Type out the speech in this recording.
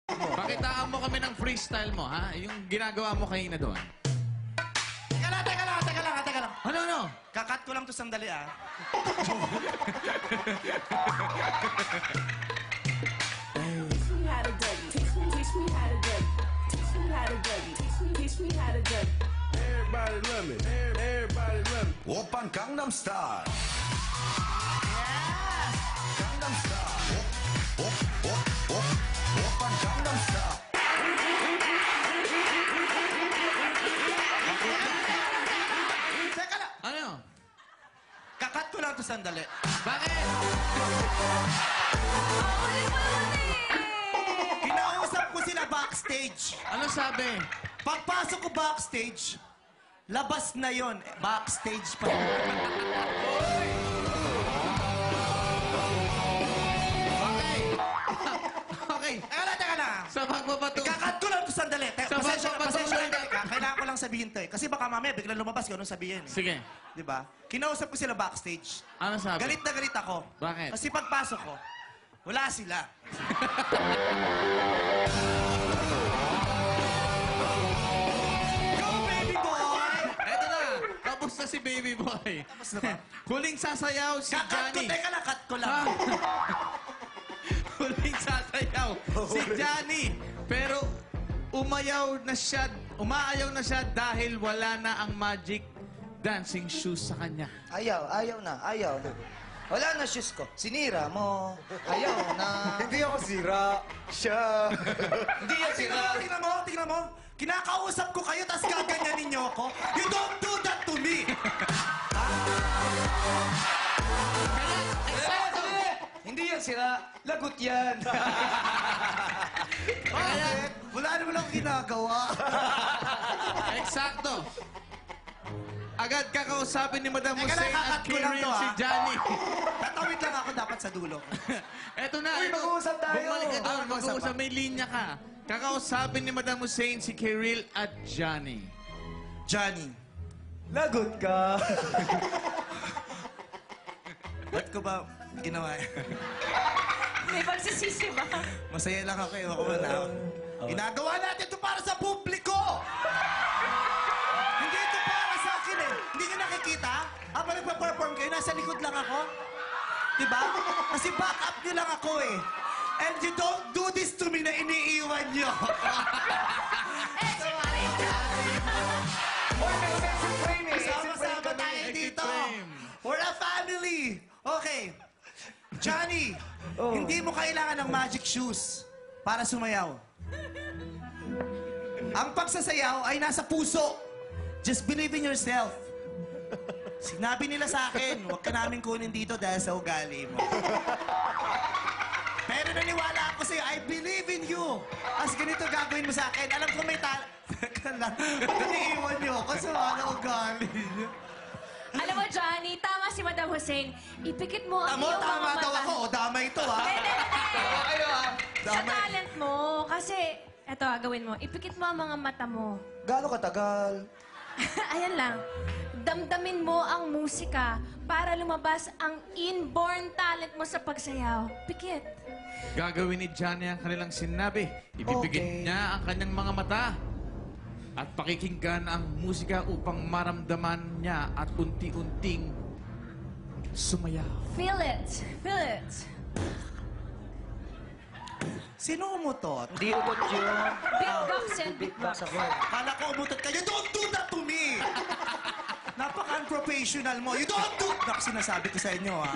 Pakitaan mo kami ng freestyle mo, ha? Yung ginagawa mo kanina doon. Teka lang. Ano? Kakat ko lang to sandali, ah. Teach me how to Dougie. Teach me how to Dougie. Teach me how to Dougie. Teach me how to Dougie. Everybody love me. Everybody love me. Oppan Gangnam Style. Gangnam Style. Oppan Gangnam Style. Teka lang. Ano? Kakat ko lang to sandali. Bakit? Kinausap ko sila backstage. Ano sabi? Pagpasok ko backstage, labas na yon. Backstage pa. Okay. Okay. Teka lang. Sa pagpapatunay. Kakat ko lang to sandali. Sa Pasensya pagpapatuloy. na. Kailangan ko lang sabihin to, eh. Kasi baka mamaya biglang lumabas ko anong sabihin. Eh. Sige. Di ba? Kinausap ko sila backstage. Ano sabi? Galit na galit ako. Bakit? Kasi pagpasok ko, wala sila. Go, baby boy! Eto na. Tapos na si baby boy. Tapos na ba? Huling sasayaw si Kakat ko, Johnny. teka lang, cut ko lang. Ah. Huling sasayaw si Johnny. Pero umaayaw na siya dahil wala na ang magic dancing shoes sa kanya. Ayaw na. Wala na shoes ko. Sinira mo. Ayaw na. Hindi ako sira. Siya. Hindi yan sira. Tingnan mo. Kinakausap ko kayo, tas gaganyanin niyo ako. You don't do that to me! Hindi yan sira. Lagot yan. Bakit? Wala naman akong ginagawa. Eksakto. Agad kakausapin ni Madam Teka lang, Hussein at kakat ko lang Kirill to, si ah. Johnny. Tatawid lang ako dapat sa dulo. Eto na. Uy, mag-uusap tayo. Bumalik ka doon. mag-uusap Mag-uusap. pa. May linya ka. Kakausapin ni Madam Hussein si Kirill at Johnny. Johnny, Lagot ka. ba't ko ba ginawa? May pagsisisi ba? Masaya lang ako, ewan ko ba na. Ginagawa natin ito para sa publiko! Hindi ito para sa akin eh. Hindi nyo nakikita? Habang nagpa-perform kayo, nasa likod lang ako. Diba? Kasi back up nyo lang ako eh. And you don't do this to me na iniiwan nyo. Sama-sama tayo dito. We're a family. Okay. Johnny, hindi mo kailangan ng magic shoes para sumayaw. Ang pagsasayaw ay nasa puso. Just believe in yourself. Sinabi nila sa akin, huwag ka namin kunin dito dahil sa ugali mo. Pero naniwala ako sa'yo, I believe in you. As ganito gagawin mo sa akin, alam ko may Teka lang, naniiwan niyo ako sa mga ugali niyo. Alam mo, Johnny, tama si Madam Hussein. Ipikit mo ang iyong Tama mga daw mata. ako, o dama ito ha. Hindi. Sa Dama. talent mo, kasi, eto, gawin mo. Ipikit mo ang mga mata mo. Gaano katagal? Ayan lang. Damdamin mo ang musika para lumabas ang inborn talent mo sa pagsayaw. Pikit. Gagawin ni Johnny ang kanilang sinabi. Ibibigit Okay. niya ang kanyang mga mata. At pakikinggan ang musika upang maramdaman niya at unti-unting sumayaw. Feel it. Feel it. Sino umutot? Hindi ugot yun. Beatbox and beatbox. Beatbox ako. Kala ko umutot ka. You don't do that to me! Napaka-unprofessional mo. You don't do... Naku, sinasabi ko sa inyo, ha?